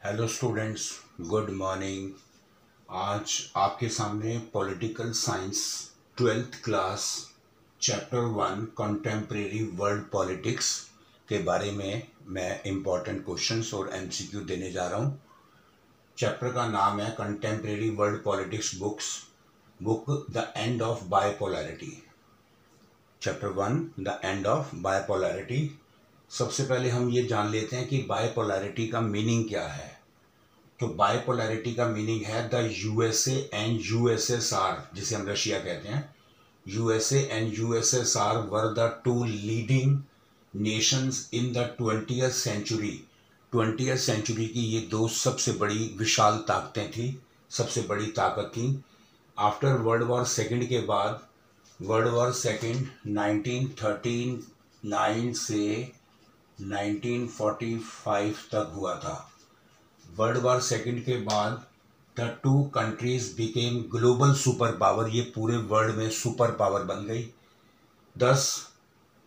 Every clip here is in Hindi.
Hello students, good morning. आज आपके सामने political science 12th class chapter 1 contemporary world politics के बारे में मैं इम्पोर्टेंट क्वेश्चंस और एमसीक्यू देने जा रहा हूँ। चैप्टर का नाम है contemporary world politics book the end of bipolarity. Chapter 1 the end of bipolarity. सबसे पहले हम ये जान लेते हैं कि बायपोलैरिटी का मीनिंग क्या है। तो बायपोलैरिटी का मीनिंग है द यूएसए एंड यूएसएसआर, जिसे हम रशिया कहते हैं। USA and USSR were the two leading nations in the 20th century. 20th century की ये दो सबसे बड़ी विशाल ताकतें थी, सबसे बड़ी ताकत थी। आफ्टर वर्ल्ड वॉर सेकंड के बाद, वर्ल्ड वॉर सेकंड 1939 से 1945 तक हुआ था। वर्ल्ड वॉर सेकंड के बाद the two countries became global super power, ये पूरे वर्ल्ड में सुपर पावर बन गई। दस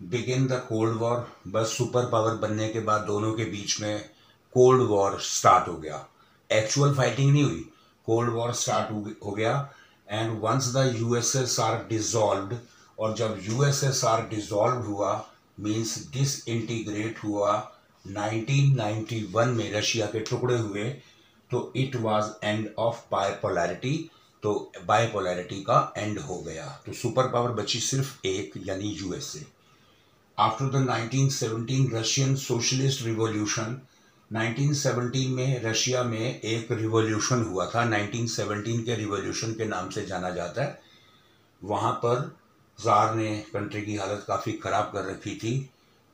बिगिन द कोल्ड वॉर, बस सुपर पावर बनने के बाद दोनों के बीच में कोल्ड वॉर स्टार्ट हो गया। एक्चुअल फाइटिंग नहीं हुई, कोल्ड वॉर स्टार्ट हो गया। And once the USSR dissolved, और जब यूएसएसआर डिसॉल्व हुआ मींस डिसइंटीग्रेट हुआ 1991 में, रशिया के टुकड़े हुए, तो it was end of bipolarity. तो बायपोलैरिटी का एंड हो गया, तो सुपर पावर बची सिर्फ एक, यानी USA. After the 1917 Russian socialist revolution, 1917 में रशिया में एक रिवॉल्यूशन हुआ था, 1917 के रिवॉल्यूशन के नाम से जाना जाता है। वहाँ पर ज़ार ने कंट्री की हालत काफ़ी ख़राब कर रखी थी,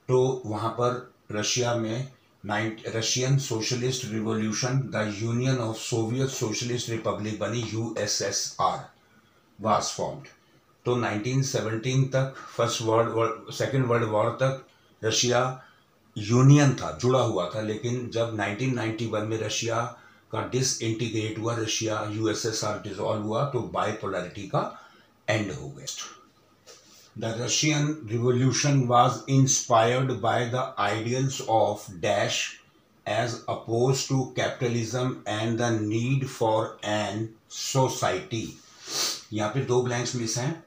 तो वहाँ पर रशिया में Russian socialist revolution, the union of Soviet socialist Republic बनी, यूएसएसआर वाज फॉर्म्ड। तो 1917 तक, सेकेंड वर्ल्ड वॉर तक रशिया यूनियन था, जुड़ा हुआ था। लेकिन जब 1991 में रशिया का डिसइंटीग्रेट हुआ, रशिया यूएसएसआर डिसॉल्व हुआ, तो बायपोलैरिटी का एंड हो गया। The Russian Revolution was inspired by the ideals of dash as opposed to capitalism and the need for an society। यहाँ पे दो ब्लैंक्स मिस हैं।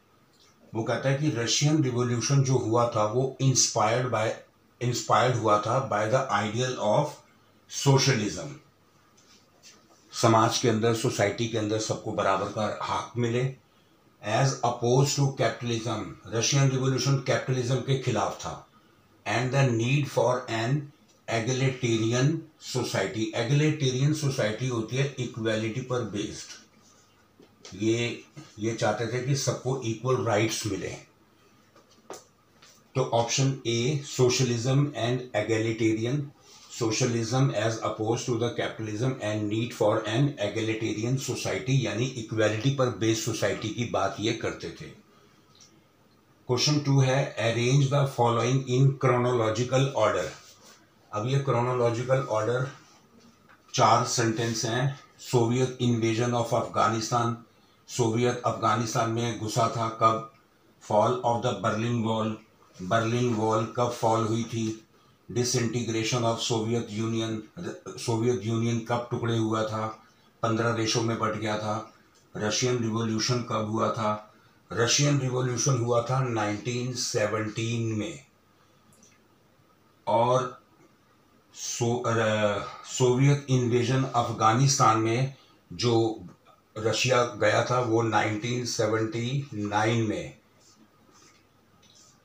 वो कहता है कि रशियन रिवॉल्यूशन जो हुआ था वो इंस्पायर्ड हुआ था by the ideal of socialism. समाज के अंदर, सोसाइटी के अंदर सबको बराबर का हक मिले। As oppose to capitalism, Russian revolution capitalism के खिलाफ था। And the need for an egalitarian society. Egalitarian society होती है इक्वालिटी पर बेस्ड। ये चाहते थे कि सबको इक्वल राइट्स मिले। तो option a socialism and egalitarian, socialism as oppose to the capitalism and need for an egalitarian society, यानी इक्वालिटी पर बेस्ड सोसाइटी की बात ये करते थे। क्वेश्चन 2 है arrange the following in chronological order. अब ये क्रोनोलॉजिकल ऑर्डर 4 सेंटेंस हैं। Soviet invasion of Afghanistan, Soviet Afghanistan में घुसा था कब? Fall of the Berlin wall, Berlin wall कब फॉल हुई थी? Disintegration of Soviet union, Soviet union कब टुकड़े हुआ था? 15 देशों में बट गया था। रशियन रिवॉल्यूशन कब हुआ था? रशियन रिवॉल्यूशन हुआ था 1917 में। और सोवियत इन्वेजन अफगानिस्तान में जो रशिया गया था वो 1979 में।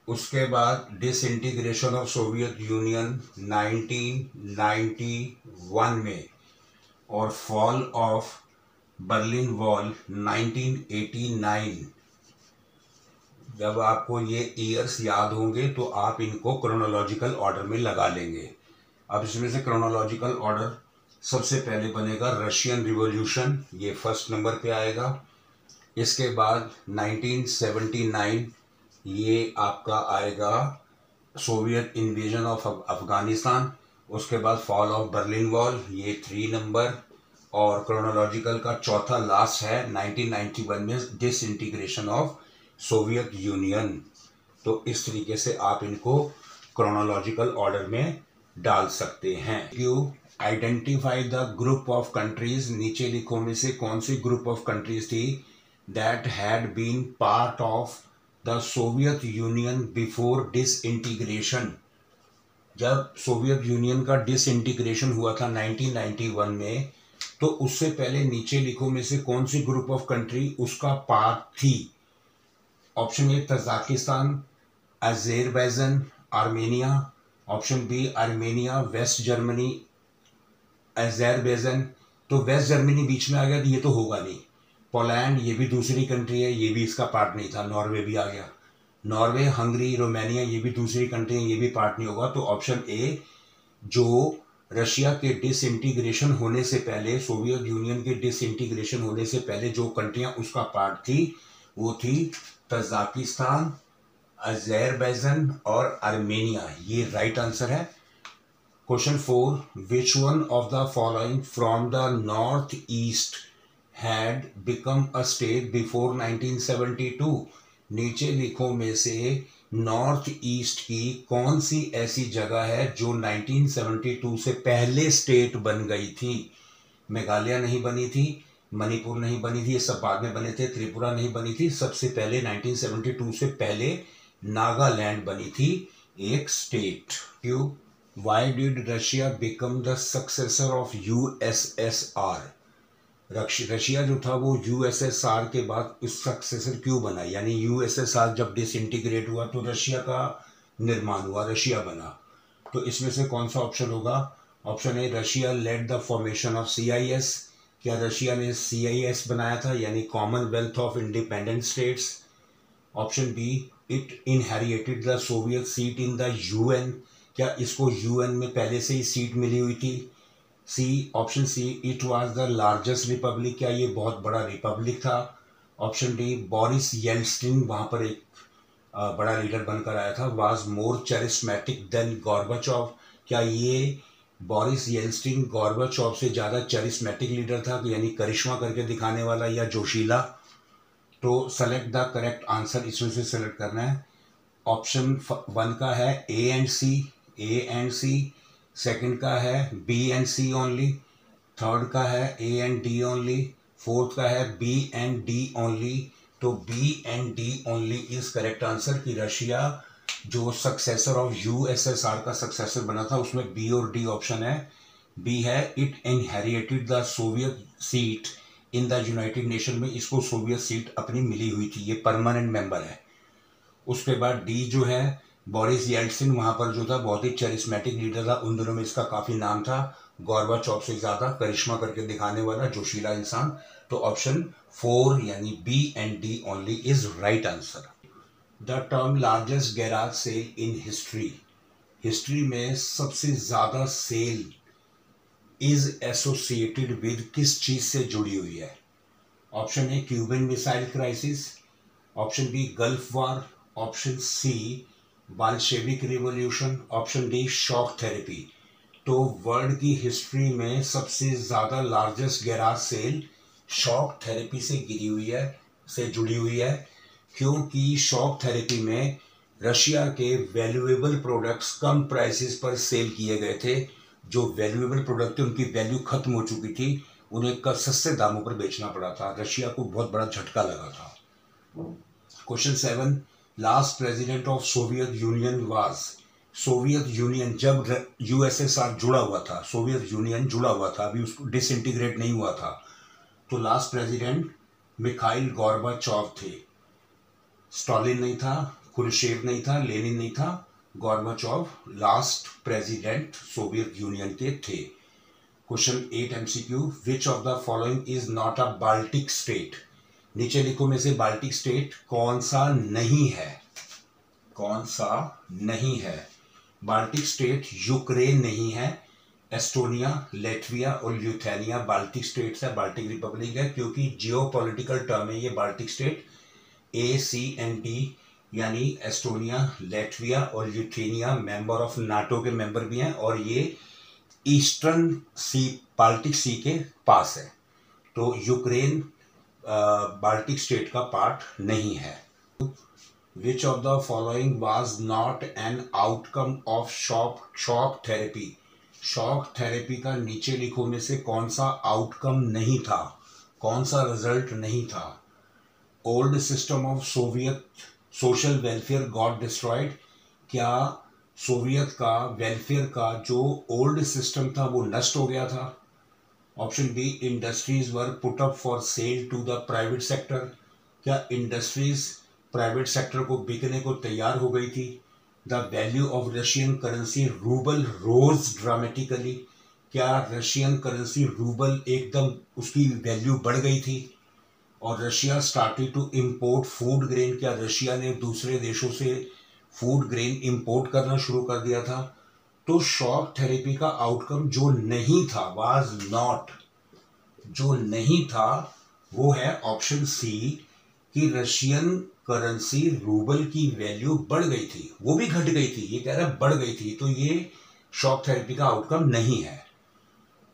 उसके बाद डिसइंटीग्रेशन ऑफ सोवियत यूनियन 1991 में, और फॉल ऑफ बर्लिन वॉल 1989। जब आपको ये ईयर्स याद होंगे तो आप इनको क्रोनोलॉजिकल ऑर्डर में लगा लेंगे। अब इसमें से क्रोनोलॉजिकल ऑर्डर सबसे पहले बनेगा रशियन रिवॉल्यूशन, ये फर्स्ट नंबर पे आएगा। इसके बाद 1979 ये आपका आएगा सोवियत इन्वेजन ऑफ अफगानिस्तान। उसके बाद फॉल ऑफ बर्लिन वॉल, ये 3 नंबर। और क्रोनोलॉजिकल का चौथा लास्ट है 1991 में डिसइंटीग्रेशन ऑफ सोवियत यूनियन। तो इस तरीके से आप इनको क्रोनोलॉजिकल ऑर्डर में डाल सकते हैं। Identify the group of countries, नीचे लिखो में से कौन सी ग्रुप ऑफ कंट्रीज थी that had been part of the Soviet Union before disintegration. जब सोवियत यूनियन का डिसइंटीग्रेशन हुआ था 1991 में, तो उससे पहले नीचे लिखो में से कौन सी ग्रुप ऑफ कंट्री उसका पार्ट थी। Option A Tajikistan, Azerbaijan, Armenia. Option B Armenia, West Germany, Azerbaijan. तो वेस्ट जर्मनी बीच में आ गया तो ये तो होगा नहीं। पोलैंड ये भी दूसरी कंट्री है, ये भी इसका पार्ट नहीं था। नॉर्वे भी आ गया, नॉर्वे, हंगरी, रोमानिया ये भी दूसरी कंट्री है, ये भी पार्ट नहीं होगा। तो ऑप्शन ए, जो रशिया के डिसइंटीग्रेशन होने से पहले, सोवियत यूनियन के डिसइंटीग्रेशन होने से पहले जो कंट्रियां उसका पार्ट थी वो थी तजाकिस्तान, अज़रबैजान और आर्मेनिया। ये राइट आंसर है। Question 4, which one of the following from the north east had become a state before 1972। नीचे लिखो में से नॉर्थ ईस्ट की कौन सी ऐसी जगह है जो 1972 से पहले स्टेट बन गई थी। मेघालय नहीं बनी थी, मणिपुर नहीं बनी थी, ये सब बाद में बने थे। त्रिपुरा नहीं बनी थी, सबसे पहले 1972 से पहले नागालैंड बनी थी एक स्टेट। क्यों? Why did Russia become the successor of USSR. Russia जो था वो यूएसएसआर के बाद इस सक्सेसर क्यों बना, यानी यूएसएसआर जब डिसइंटीग्रेट हुआ तो रशिया का निर्माण हुआ, रशिया बना। तो इसमें से कौन सा ऑप्शन होगा? Option A, Russia led the formation of CIS. क्या रशिया ने सीआईएस बनाया था, यानी Commonwealth of Independent States. Option B, it inherited the Soviet seat in the UN. क्या इसको यूएन में पहले से ही सीट मिली हुई थी। C, option C, it was the largest republic. क्या ये बहुत बड़ा रिपब्लिक था। ऑप्शन डी, बोरिस येल्सिन वहां पर एक बड़ा लीडर बनकर आया था। Was more charismatic than Gorbachev. क्या ये बोरिस येल्सिन गोर्बाचोव से ज़्यादा चरिस्मेटिक लीडर था, यानी करिश्मा करके दिखाने वाला या जोशीला। तो सेलेक्ट द करेक्ट आंसर, इसमें से सेलेक्ट करना है। ऑप्शन 1 का है ए एंड सी, सेकंड का है B and C only, third का है A and D only, fourth का है बी एंड डी ओनली। तो B and D only is correct answer कि रशिया जो सक्सेसर ऑफ यूएसएसआर का सक्सेसर बना था उसमें बी और डी ऑप्शन है। बी है, it inherited the Soviet seat in the United Nation में, इसको सोवियत सीट अपनी मिली हुई थी, ये परमानेंट मेंबर है। उसके बाद डी जो है, बोरिस येल्सिन वहां पर जो था बहुत ही चरिस्मेटिक लीडर था, उन दोनों में इसका काफी नाम था, गोर्बाचोव से ज्यादा करिश्मा करके दिखाने वाला जोशीला इंसान। तो ऑप्शन 4 यानी B and D only is right answer. The term largest garage sale in history में सबसे ज्यादा सेल इज एसोसिएटेड विद किस चीज से जुड़ी हुई है। Option A, Cuban missile crisis. Option B, Gulf war. Option C, Bolshevik revolution. Option D, shock therapy. तो वर्ल्ड की हिस्ट्री में सबसे ज्यादा largest garage sale shock therapy से जुड़ी हुई है। क्योंकि शॉक थेरेपी में रशिया के वैल्यूएबल प्रोडक्ट्स कम प्राइसेस पर सेल किए गए थे। जो वैल्यूएबल प्रोडक्ट थे उनकी वैल्यू खत्म हो चुकी थी, उन्हें सस्ते दामों पर बेचना पड़ा था। रशिया को बहुत बड़ा झटका लगा था। Question 7, last president of Soviet union was. Soviet union जब यूएसएसआर जुड़ा हुआ था, सोवियत यूनियन जुड़ा हुआ था, अभी उसको डिसइंटीग्रेट नहीं हुआ था, तो लास्ट प्रेसिडेंट मिखाइल गोर्बाचोव थे। स्टालिन नहीं था, खुरुशेव नहीं था, लेनिन नहीं था, Gorbachev last president Soviet union के थे। Question 8 MCQ, which of the following is not a Baltic state. नीचे लिखो में से बाल्टिक स्टेट कौन सा नहीं है, कौन सा नहीं है। बाल्टिक स्टेट यूक्रेन नहीं है, एस्टोनिया, लेटविया और ल्यूथेनिया बाल्टिक स्टेट्स है, बाल्टिक रिपब्लिक है। क्योंकि जियोपॉलिटिकल टर्म है ये Baltic state, A, C and D, यानी एस्टोनिया, लेटविया और ल्यूथेनिया मेंबर ऑफ नाटो के मेंबर भी हैं, और ये ईस्टर्न सी, बाल्टिक सी के पास है। तो यूक्रेन बाल्टिक स्टेट का पार्ट नहीं है। Which of the following was not an outcome of shock therapy. Shock therapy का नीचे लिखो में से कौन सा आउटकम नहीं था, कौन सा रिजल्ट नहीं था? Old system of Soviet social welfare got destroyed. क्या सोवियत का वेलफेयर का जो ओल्ड सिस्टम था वो नष्ट हो गया था? Option B, industries were put up for sale to the private sector. क्या इंडस्ट्रीज प्राइवेट सेक्टर को बिकने को तैयार हो गई थी? The value of Russian currency rouble rose dramatically. क्या रशियन करेंसी रूबल एकदम उसकी वैल्यू बढ़ गई थी? और Russia started to import food grain. क्या रशिया ने दूसरे देशों से फूड ग्रेन इंपोर्ट करना शुरू कर दिया था? तो शॉक थेरेपी का आउटकम जो नहीं था, वाज नॉट, जो नहीं था वो है ऑप्शन सी कि रशियन करेंसी रूबल की वैल्यू बढ़ गई थी, वो भी घट गई थी, ये कह रहा है बढ़ गई थी, तो ये शॉक थेरेपी का आउटकम नहीं है।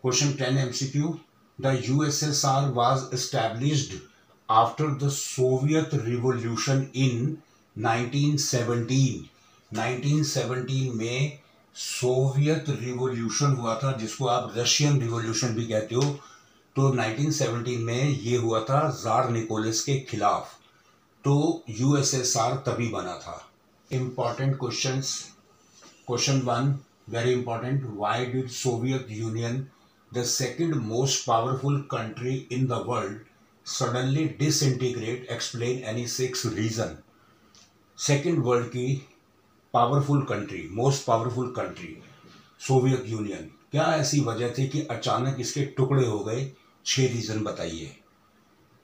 Question 10 MCQ. The USSR was established after the Soviet revolution in 1917। 1917 में सोवियत रिवॉल्यूशन हुआ था, जिसको आप रशियन रिवॉल्यूशन भी कहते हो। तो 1917 में ये हुआ था जार निकोलस के खिलाफ, तो यूएसएसआर तभी बना था। Important questions. Question 1 very important, why did Soviet Union the second most powerful country in the world suddenly disintegrate? Explain any 6 reason. Second world की powerful country, most powerful country Soviet Union, क्या ऐसी वजह थी कि अचानक इसके टुकड़े हो गए? 6 रीजन बताइए।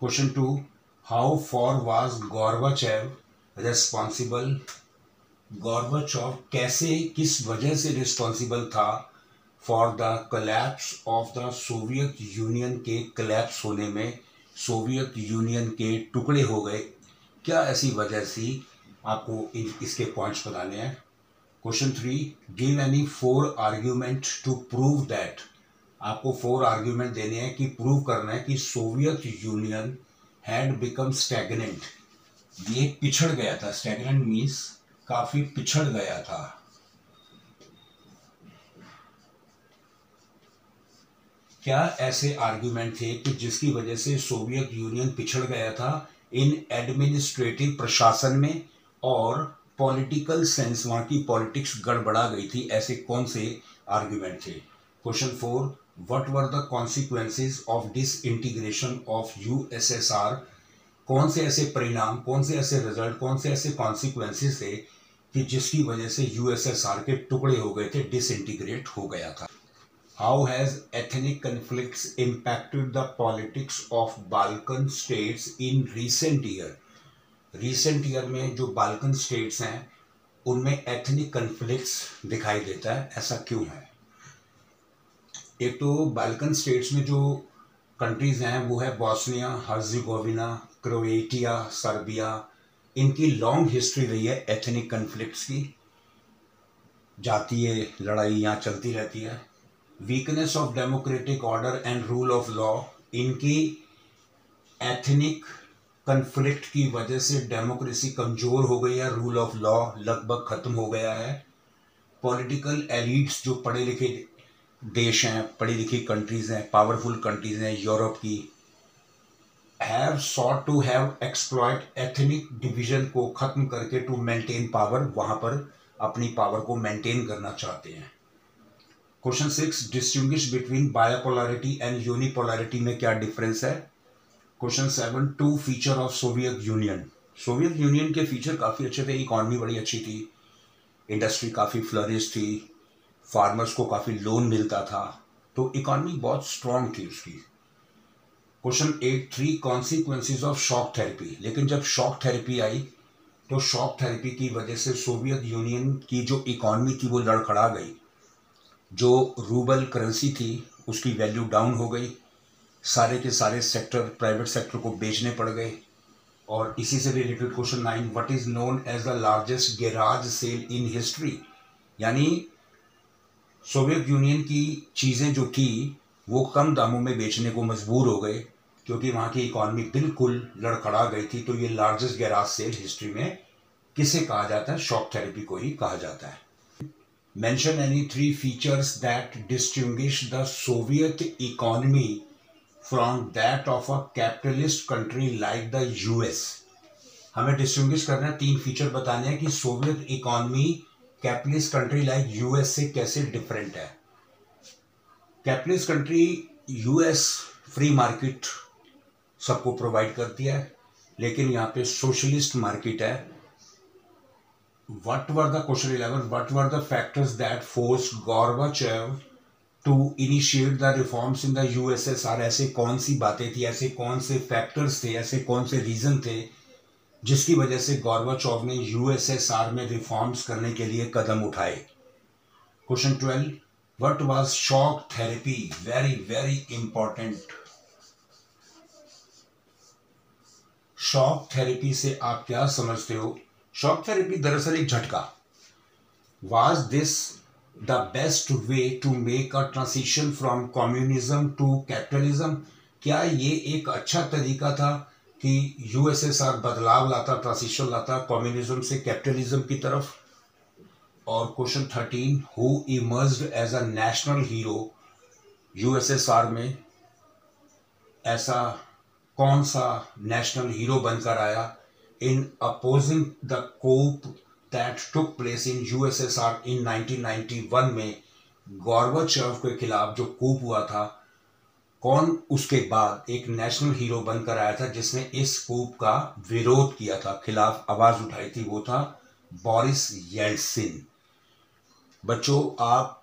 Question 2, how for was Gorbachev responsible? Gorbachev कैसे, किस वजह से रिस्पॉन्सिबल था for the collapse of the Soviet union? के कोलैप्स होने में, सोवियत यूनियन के टुकड़े हो गए, क्या ऐसी वजह थी? आपको इसके पॉइंट्स बताने हैं। Question 3, give any 4 argument to prove that. आपको 4 आर्ग्यूमेंट देने हैं कि प्रूव करना है कि Soviet union had become stagnant, ये पिछड़ गया था। स्टैग्नेंट मीन्स काफी पिछड़ गया था। क्या ऐसे आर्ग्यूमेंट थे कि जिसकी वजह से सोवियत यूनियन पिछड़ गया था इन एडमिनिस्ट्रेटिव प्रशासन में और पॉलिटिकल सेंस, वहां की पॉलिटिक्स गड़बड़ा गई थी? ऐसे कौन से आर्ग्यूमेंट थे? Question 4, what were the consequences of disintegration of USSR? कौन से ऐसे परिणाम, कौन से ऐसे रिजल्ट, कौन से ऐसे कॉन्सिक्वेंसेस थे कि जिसकी वजह से यूएसएसआर के टुकड़े हो गए थे, डिसइंटीग्रेट हो गया था? How has ethnic conflicts impacted the politics of Balkan states in recent year? Recent year में जो बाल्कन स्टेट्स हैं उनमें एथनिक कन्फ्लिक्ट्स दिखाई देता है, ऐसा क्यों है? एक तो बाल्कन स्टेट्स में जो कंट्रीज हैं वो है बॉस्निया हर्जिगोविना, क्रोएटिया, सर्बिया। इनकी लॉन्ग हिस्ट्री रही है एथनिक कन्फ्लिक्ट्स की, जातीय लड़ाई यहाँ चलती रहती है। Weakness of democratic order and rule of law, इनकी एथनिक कन्फ्लिक्ट की वजह से डेमोक्रेसी कमजोर हो गई है, रूल ऑफ लॉ लगभग खत्म हो गया है। पॉलिटिकल एलिट्स, जो पढ़े लिखे देश हैं, पढ़ी लिखी कंट्रीज हैं, पावरफुल कंट्रीज हैं यूरोप की, have sought to have exploit ethnic division को खत्म करके टू मेंटेन पावर, वहां पर अपनी पावर को मेंटेन करना चाहते हैं। Question 6, distinguish between बायोपोलैरिटी and unipolarity में क्या डिफरेंस है? Question 7, 2 feature of Soviet union. Soviet union के फीचर काफी अच्छे थे, इकॉनमी बड़ी अच्छी थी, इंडस्ट्री काफी फ्लरिश थी, फार्मर्स को काफी लोन मिलता था, तो इकॉनमी बहुत स्ट्रांग थी उसकी। Question 8, 3 consequences of shock therapy. लेकिन जब शॉक थेरेपी आई तो शॉक थेरेपी की वजह से सोवियत यूनियन की जो इकॉनमी थी वो लड़खड़ा गई, जो रूबल करेंसी थी उसकी वैल्यू डाउन हो गई, सारे के सारे सेक्टर प्राइवेट सेक्टर को बेचने पड़ गए। और इसी से related question 9, what is known as the largest garage sale in history? यानी सोवियत यूनियन की चीज़ें जो थी वो कम दामों में बेचने को मजबूर हो गए क्योंकि वहाँ की इकॉनमी बिल्कुल लड़खड़ा गई थी। तो ये लार्जेस्ट गैराज सेल हिस्ट्री में किसे कहा जाता है? शॉक थेरेपी को ही कहा जाता है। Mention any 3 features that distinguish the Soviet economy from that of a capitalist country like the US. हमें डिस्टिंग्विश करना है, 3 फीचर बताने हैं कि Soviet economy capitalist country like US से कैसे डिफरेंट है। Capitalist country US free market सबको प्रोवाइड करती है, लेकिन यहाँ पे सोशलिस्ट मार्केट है। What were the question 11? What were the factors that forced Gorbachev to initiate the reforms in the USSR? ऐसे कौन सी बातें थी, ऐसे कौन से फैक्टर्स थे, ऐसे कौन से रीजन थे जिसकी वजह से गॉर्बाचोव ने यूएसएसआर में रिफॉर्म्स करने के लिए कदम उठाए। Question 12, what was shock therapy? Very very important. Shock therapy से आप क्या समझते हो? शॉक थेरेपी दरअसल एक झटका। Was this the best way to make a transition from communism to capitalism? क्या ये एक अच्छा तरीका था कि यूएसएसआर बदलाव लाता, ट्रांजिशन लाता कम्युनिज्म से कैपिटलिज्म की तरफ? और question 13, who emerged as a national hero? USSR में ऐसा कौन सा नेशनल हीरो बनकर आया in opposing the coup that took place in USSR in 1991 में गॉर्बाचोव के खिलाफ जो कूप हुआ था, कौन उसके बाद एक नेशनल हीरो बनकर आया था जिसने इस कूप का विरोध किया था, खिलाफ आवाज उठाई थी? वो था बोरिस येल्सिन। बच्चों, आप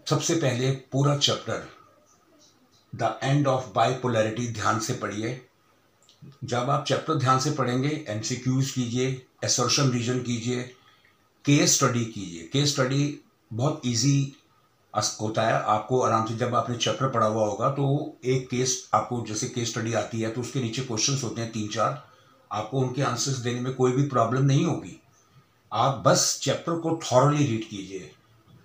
सबसे पहले पूरा chapter the end of bipolarity ध्यान से पढ़िए। जब आप चैप्टर ध्यान से पढ़ेंगे, एमसीक्यूज कीजिए, असर्शन रीजन कीजिए, केस स्टडी कीजिए। केस स्टडी बहुत इजी होता है, आपको आराम से जब आपने चैप्टर पढ़ा हुआ होगा तो एक केस आपको, जैसे केस स्टडी आती है तो उसके नीचे क्वेश्चंस होते हैं 3-4, आपको उनके आंसर्स देने में कोई भी प्रॉब्लम नहीं होगी। आप बस चैप्टर को थॉरली रीड कीजिए।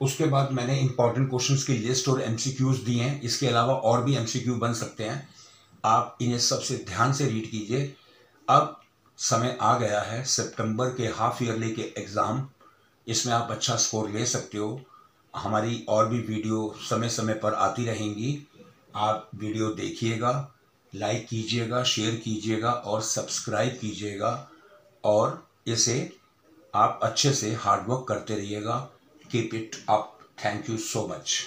उसके बाद मैंने इंपॉर्टेंट क्वेश्चंस की लिस्ट और एमसीक्यूज दिए हैं, इसके अलावा और भी एमसीक्यू बन सकते हैं। आप इन्हें सबसे ध्यान से रीड कीजिए। अब समय आ गया है सितंबर के हाफ ईयरली के एग्ज़ाम, इसमें आप अच्छा स्कोर ले सकते हो। हमारी और भी वीडियो समय समय पर आती रहेंगी, आप वीडियो देखिएगा, लाइक कीजिएगा, शेयर कीजिएगा और सब्सक्राइब कीजिएगा, और इसे आप अच्छे से हार्डवर्क करते रहिएगा। Keep it up. Thank you so much.